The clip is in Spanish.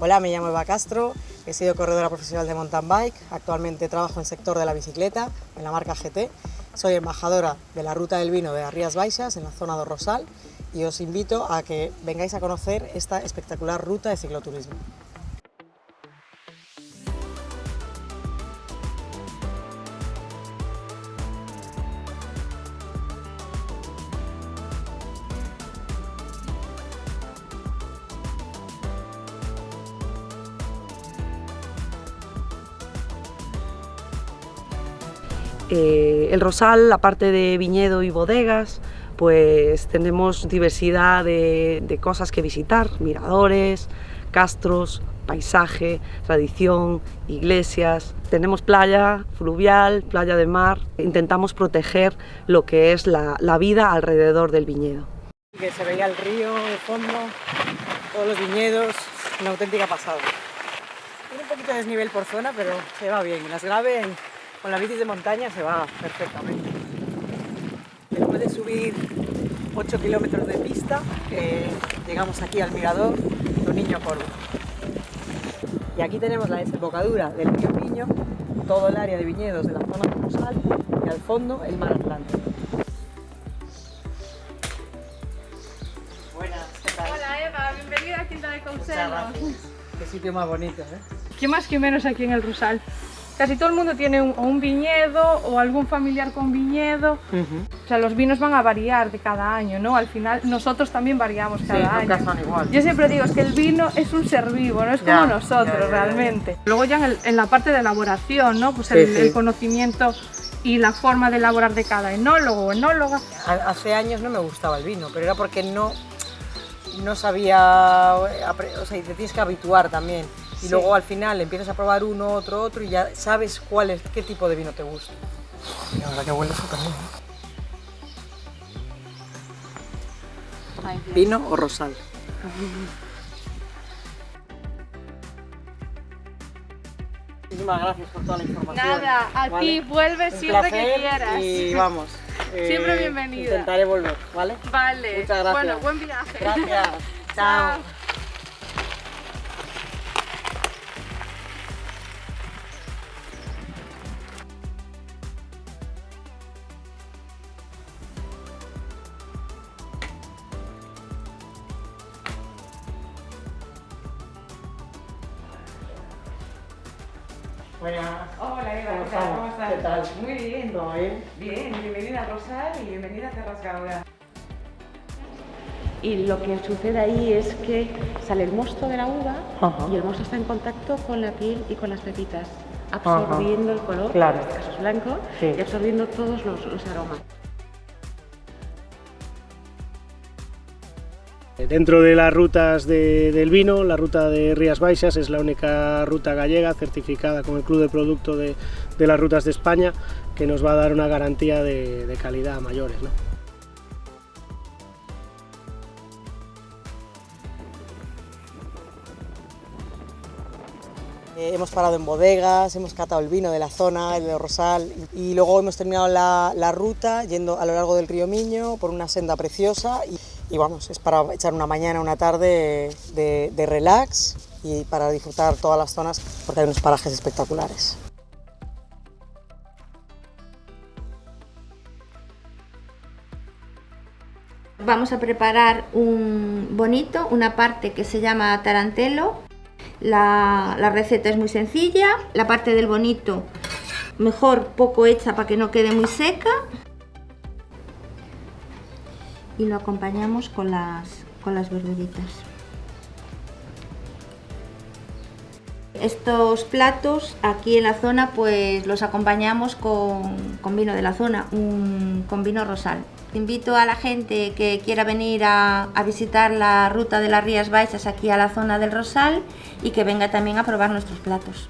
Hola, me llamo Eva Castro, he sido corredora profesional de mountain bike, actualmente trabajo en el sector de la bicicleta, en la marca GT, soy embajadora de la Ruta del Vino de las Rías Baixas, en la zona de Rosal, y os invito a que vengáis a conocer esta espectacular ruta de cicloturismo. El Rosal, aparte de viñedo y bodegas, pues tenemos diversidad de cosas que visitar, miradores, castros, paisaje, tradición, iglesias. Tenemos playa fluvial, playa de mar. Intentamos proteger lo que es la vida alrededor del viñedo. Que se veía el río de fondo, todos los viñedos, una auténtica pasada. Tiene un poquito de desnivel por zona, pero se va bien. Las graves con las bicis de montaña se va perfectamente. Después de subir 8 kilómetros de pista, llegamos aquí al mirador do Niño Corvo. Y aquí tenemos la desembocadura del río Piño, todo el área de viñedos de la zona de Rosal y al fondo el mar Atlántico. Buenas, ¿qué tal? Hola Eva, bienvenida a Quinta de Couselos. Qué sitio más bonito, ¿eh? ¿Qué más que menos aquí en el Rosal? Casi todo el mundo tiene un viñedo o algún familiar con viñedo. O sea, los vinos van a variar de cada año, ¿no? Al final nosotros también variamos cada año. Nunca son igual. Yo siempre digo, es que el vino es un ser vivo, no es como nosotros realmente. Luego ya en la parte de elaboración, ¿no? Pues el conocimiento y la forma de elaborar de cada enólogo o enóloga. Hace años no me gustaba el vino, pero era porque no sabía, o sea, y te tienes que habituar también. Y luego al final empiezas a probar uno, otro, y ya sabes qué tipo de vino te gusta. Y ahora que huele eso también. ¿Vino o Rosal? Muchísimas gracias por toda la información. Nada, a ti, vuelve siempre que quieras. Y vamos. Siempre bienvenida. Intentaré volver, ¿vale? Vale. Muchas gracias. Bueno, buen viaje. Gracias. Chao. Buenas. Hola Eva, ¿cómo estás? ¿Qué tal? Muy bien. ¿Todo bien? Bien, bienvenida a Rosal y bienvenida a Terras Gauda. Y lo que sucede ahí es que sale el mosto de la uva y el mosto está en contacto con la piel y con las pepitas, absorbiendo el color, Claro. en este caso es blanco, y absorbiendo todos los aromas. Dentro de las rutas del vino, la ruta de Rías Baixas es la única ruta gallega certificada con el Club de Producto de las Rutas de España, que nos va a dar una garantía de calidad a mayores, ¿no? Hemos parado en bodegas, hemos catado el vino de la zona, el de Rosal, y luego hemos terminado la ruta yendo a lo largo del río Miño por una senda preciosa y vamos, es para echar una mañana, una tarde de relax y para disfrutar todas las zonas porque hay unos parajes espectaculares. Vamos a preparar un bonito, una parte que se llama tarantelo. La receta es muy sencilla, la parte del bonito mejor poco hecha para que no quede muy seca y lo acompañamos con las verduritas. Estos platos aquí en la zona pues los acompañamos con vino de la zona, con vino Rosal. Invito a la gente que quiera venir a visitar la ruta de las Rías Baixas aquí a la zona del Rosal y que venga también a probar nuestros platos.